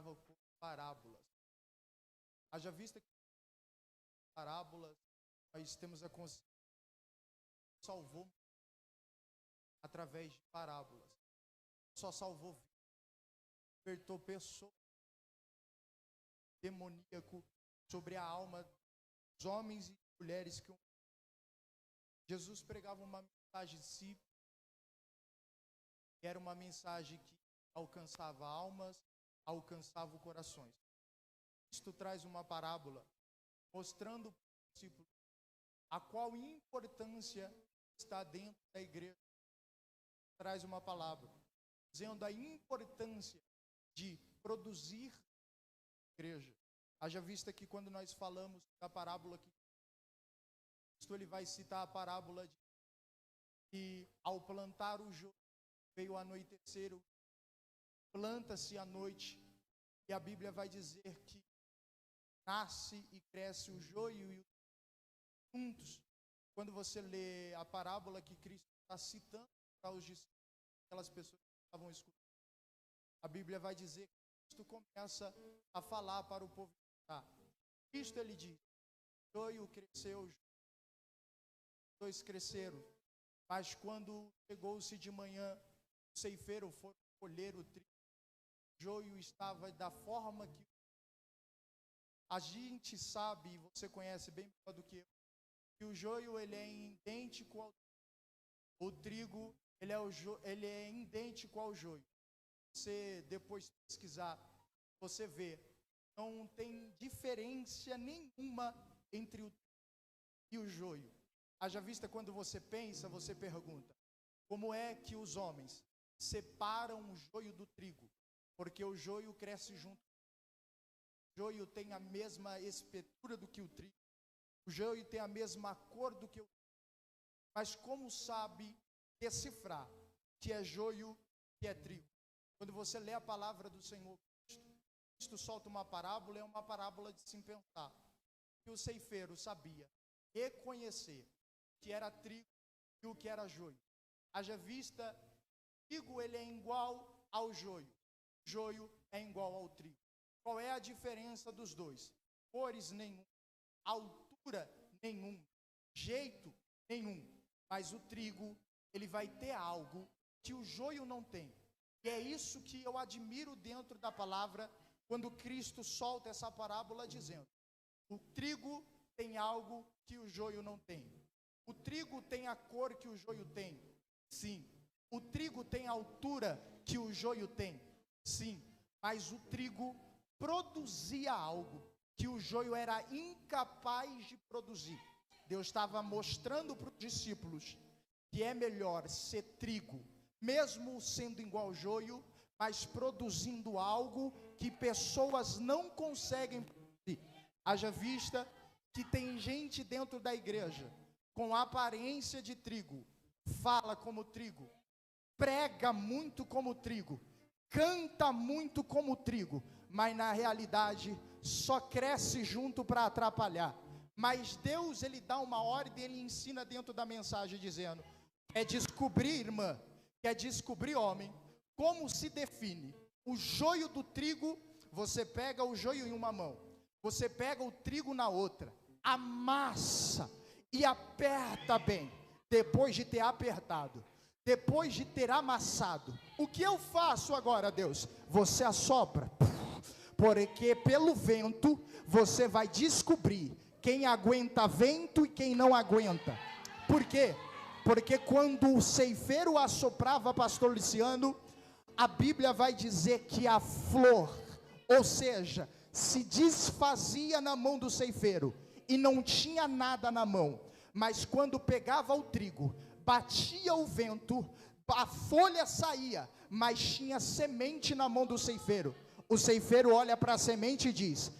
por parábolas. Haja vista que parábolas, nós temos a consciência que salvou através de parábolas. Só salvou vidas, libertou pessoas, demoníaco sobre a alma dos homens e mulheres que Jesus pregava uma mensagem simples, era uma mensagem que alcançava almas, alcançava corações. Isto traz uma parábola mostrando para o discípulo a qual importância está dentro da igreja. Traz uma palavra dizendo a importância de produzir igreja. Haja vista que quando nós falamos da parábola que ele vai citar a parábola de que ao plantar o joio veio anoitecer, planta-se à noite, e a Bíblia vai dizer que nasce e cresce o joio e o juntos. Quando você lê a parábola que Cristo está citando para os discípulos, aquelas pessoas que estavam escutando, a Bíblia vai dizer que Cristo começa a falar para o povo. Cristo, ele diz, o joio cresceu, os dois cresceram, mas quando chegou-se de manhã, o ceifeiro foi colher o trigo, o joio estava da forma que a gente sabe, e você conhece bem melhor do que eu, que o joio ele é idêntico ao trigo, ele é idêntico ao joio. Você depois pesquisar, você vê, não tem diferença nenhuma entre o trigo e o joio. Haja vista quando você pensa, você pergunta, como é que os homens separam o joio do trigo? Porque o joio cresce junto. O joio tem a mesma espessura do que o trigo. O joio tem a mesma cor do que o trigo. Mas como sabe decifrar que é joio, que é trigo? Quando você lê a palavra do Senhor Cristo solta uma parábola, é uma parábola de se pensar. Que o ceifeiro sabia reconhecer que era trigo e o que era joio. Haja vista, trigo ele é igual ao joio. Joio é igual ao trigo. Qual é a diferença dos dois? Cores nenhum, altura nenhum, jeito nenhum. Mas o trigo, ele vai ter algo que o joio não tem. E é isso que eu admiro dentro da palavra, quando Cristo solta essa parábola dizendo, o trigo tem algo que o joio não tem. O trigo tem a cor que o joio tem. Sim. O trigo tem a altura que o joio tem. Sim. Mas o trigo produzia algo que o joio era incapaz de produzir. Deus estava mostrando para os discípulos que é melhor ser trigo, mesmo sendo igual ao joio, mas produzindo algo que pessoas não conseguem produzir. Haja vista que tem gente dentro da igreja com aparência de trigo, fala como trigo, prega muito como trigo, canta muito como trigo, mas na realidade só cresce junto para atrapalhar. Mas Deus, ele dá uma ordem, ele ensina dentro da mensagem dizendo, é descobrir, irmã, quer descobrir, homem, como se define o joio do trigo. Você pega o joio em uma mão, você pega o trigo na outra, amassa e aperta bem. Depois de ter apertado, depois de ter amassado, o que eu faço agora, Deus? Você assopra, porque pelo vento você vai descobrir quem aguenta vento e quem não aguenta. Por quê? Porque quando o ceifeiro assoprava, pastor Luciano, a Bíblia vai dizer que a flor, ou seja, se desfazia na mão do ceifeiro e não tinha nada na mão, mas quando pegava o trigo, batia o vento, a folha saía, mas tinha semente na mão do ceifeiro. O ceifeiro olha para a semente e diz,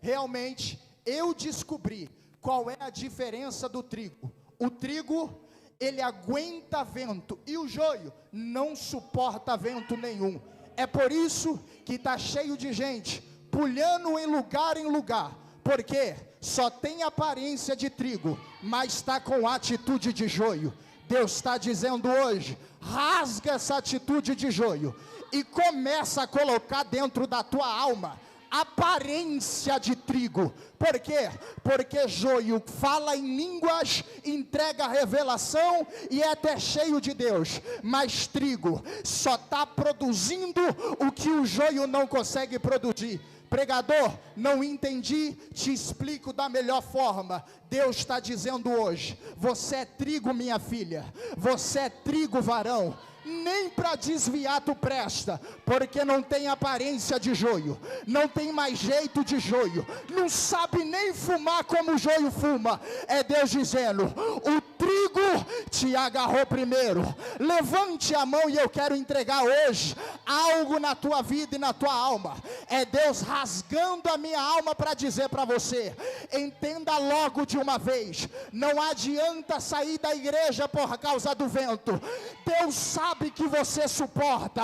realmente eu descobri qual é a diferença do trigo. O trigo, ele aguenta vento, e o joio não suporta vento nenhum. É por isso que está cheio de gente pulhando em lugar, porque só tem aparência de trigo, mas está com atitude de joio. Deus está dizendo hoje, rasga essa atitude de joio e começa a colocar dentro da tua alma aparência de trigo. Por quê? Porque joio fala em línguas, entrega revelação e é até cheio de Deus, mas trigo só está produzindo o que o joio não consegue produzir. Pregador, não entendi, te explico da melhor forma. Deus está dizendo hoje: você é trigo, minha filha, você é trigo, varão. Nem para desviar tu presta, porque não tem aparência de joio, não tem mais jeito de joio, não sabe nem fumar como o joio fuma. É Deus dizendo: o trigo te agarrou primeiro. Levante a mão e eu quero entregar hoje algo na tua vida e na tua alma. É Deus rasgando a minha alma para dizer para você: entenda logo de uma vez, não adianta sair da igreja por causa do vento. Deus sabe que você suporta,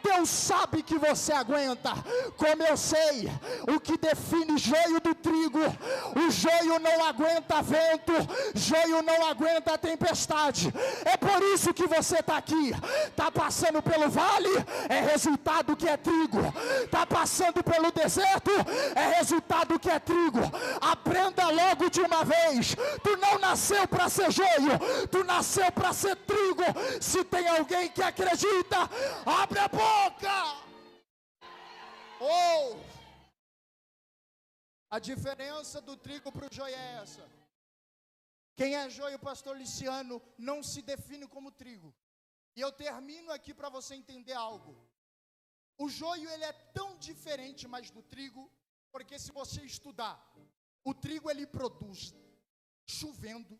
Deus sabe que você aguenta. Como eu sei o que define joio do trigo: o joio não aguenta vento, joio não aguenta tempestade. É por isso que você está aqui. Está passando pelo vale, é resultado que é trigo. Está passando pelo deserto, é resultado que é trigo. Aprenda logo de uma vez: tu não nasceu para ser joio, tu nasceu para ser trigo. Se tem alguém que acredita, abre a boca. Oh! A diferença do trigo para o joio é essa. Quem é joio, pastor Liciano, não se define como trigo. E eu termino aqui para você entender algo. O joio, ele é tão diferente mais do trigo, porque se você estudar, o trigo ele produz chovendo,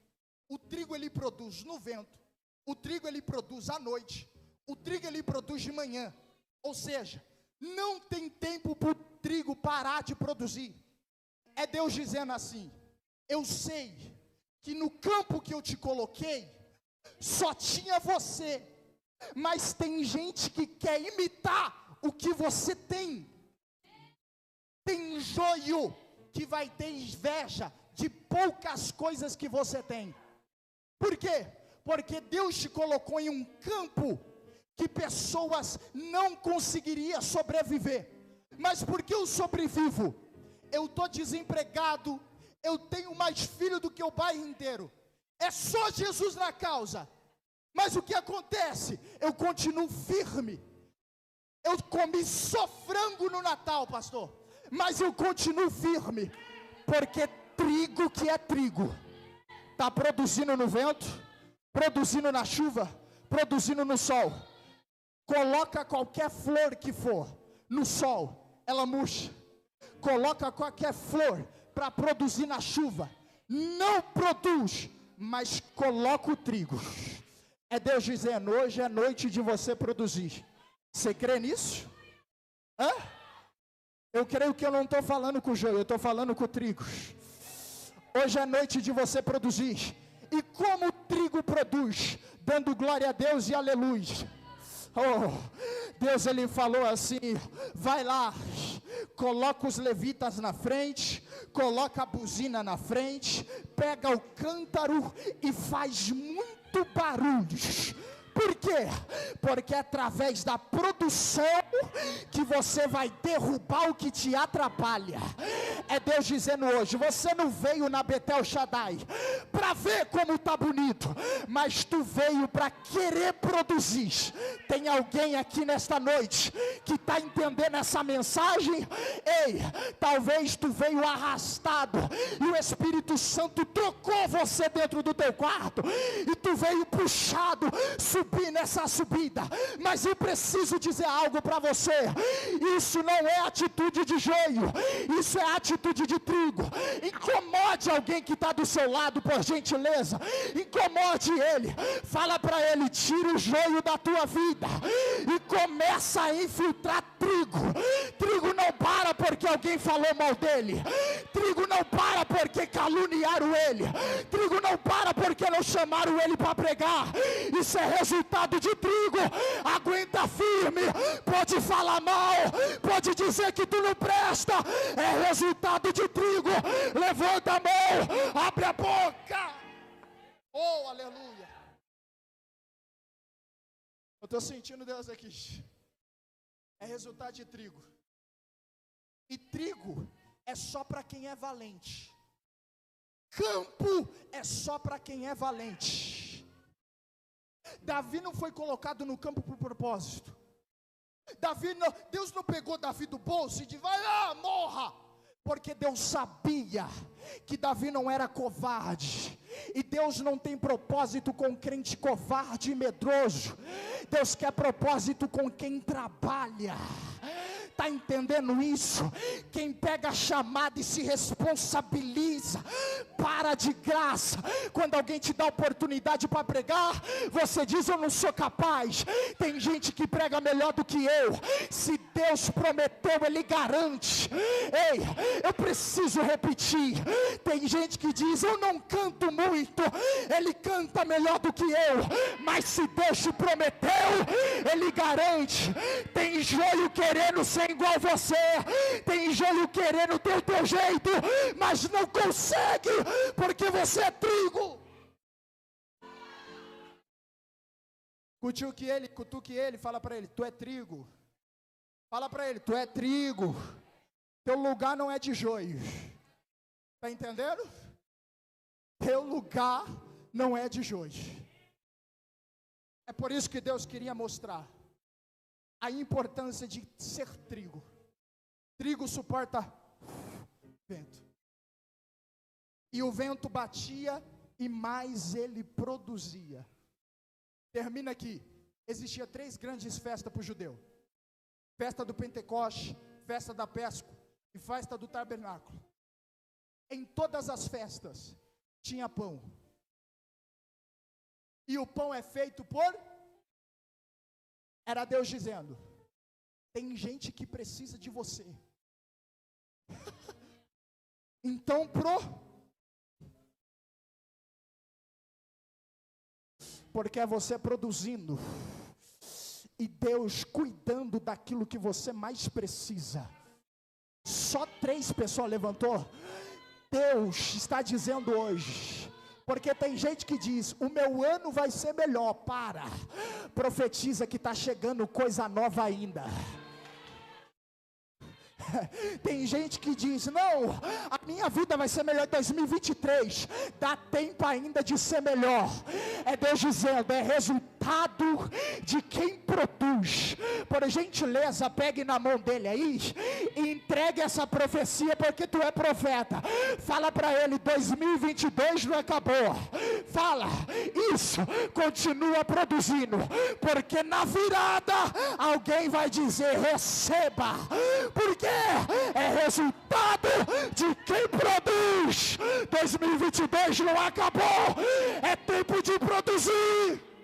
o trigo ele produz no vento, o trigo ele produz à noite, o trigo ele produz de manhã. Ou seja, não tem tempo para o trigo parar de produzir. É Deus dizendo assim: eu sei que no campo que eu te coloquei, só tinha você, mas tem gente que quer imitar o que você tem. Tem joio que vai ter inveja de poucas coisas que você tem. Por quê? Porque Deus te colocou em um campo que pessoas não conseguiriam sobreviver. Mas por que eu sobrevivo? Eu estou desempregado, eu tenho mais filho do que o bairro inteiro. É só Jesus na causa. Mas o que acontece? Eu continuo firme. Eu comi só frango no Natal, pastor, mas eu continuo firme, porque trigo que é trigo, está produzindo no vento, produzindo na chuva, produzindo no sol. Coloca qualquer flor que for no sol, ela murcha. Coloca qualquer flor para produzir na chuva, não produz, mas coloca o trigo. É Deus dizendo: hoje é noite de você produzir. Você crê nisso? Hã? Eu creio que eu não estou falando com o joio, eu estou falando com o trigo. Hoje é noite de você produzir. E como o trigo produz? Dando glória a Deus e aleluia. Oh, Deus ele falou assim: vai lá, coloca os levitas na frente, coloca a buzina na frente, pega o cântaro e faz muito barulho. Por quê? Porque é através da produção que você vai derrubar o que te atrapalha. É Deus dizendo hoje: você não veio na Betel Shaddai para ver como está bonito, mas tu veio para querer produzir. Tem alguém aqui nesta noite que está entendendo essa mensagem? Ei, talvez tu veio arrastado e o Espírito Santo trocou você dentro do teu quarto e tu veio puxado, subir nessa subida. Mas eu preciso dizer algo para você: isso não é atitude de joio, isso é atitude de trigo. Incomode alguém que está do seu lado, por gentileza. Incomode ele, fala para ele: tira o joio da tua vida e começa a infiltrar trigo. Trigo não para porque alguém falou mal dele, trigo não para porque caluniaram ele, trigo não para porque não chamaram ele para pregar. Isso é resultado de trigo. Aguenta firme, pode falar mal, pode dizer que tu não presta, é resultado de trigo. Levanta a mão, abre a boca. Oh, aleluia. Eu estou sentindo Deus aqui. É resultado de trigo. E trigo é só para quem é valente. Campo é só para quem é valente. Davi não foi colocado no campo por propósito. Deus não pegou Davi do bolso e disse: vai lá, morra. Porque Deus sabia que Davi não era covarde. E Deus não tem propósito com crente covarde e medroso. Deus quer propósito com quem trabalha. Está entendendo isso? Quem pega a chamada e se responsabiliza, para de graça. Quando alguém te dá oportunidade para pregar, você diz: eu não sou capaz. Tem gente que prega melhor do que eu. Se Deus prometeu, Ele garante. Ei, eu preciso repetir. Tem gente que diz: eu não canto muito. Ele canta melhor do que eu. Mas se Deus te prometeu, Ele garante. Tem joio querendo ser igual a você. Tem joio querendo ter o teu jeito, mas não consegue, porque você é trigo. Cutuque ele, fala para ele: tu é trigo. Fala para ele: tu é trigo. Teu lugar não é de joio. Está entendendo? Teu lugar não é de joio. É por isso que Deus queria mostrar a importância de ser trigo. Trigo suporta vento. E o vento batia e mais ele produzia. Termina aqui. Existia 3 grandes festas para o judeu: festa do Pentecoste, festa da Páscoa e festa do Tabernáculo. Em todas as festas tinha pão. E o pão é feito por... Era Deus dizendo: tem gente que precisa de você. Então porque é você produzindo e Deus cuidando daquilo que você mais precisa. Só 3 pessoas levantou. Deus está dizendo hoje, porque tem gente que diz: o meu ano vai ser melhor. Profetiza que está chegando coisa nova ainda. Tem gente que diz: não, a minha vida vai ser melhor em 2023. Dá tempo ainda de ser melhor. É Deus dizendo: é resultado de quem produz. Por gentileza, pegue na mão dele aí e entregue essa profecia, porque tu é profeta. Fala para ele: 2022 não acabou. Fala isso, continua produzindo, porque na virada alguém vai dizer: receba, porque é resultado de quem produz. 2022 não acabou, é tempo de produzir.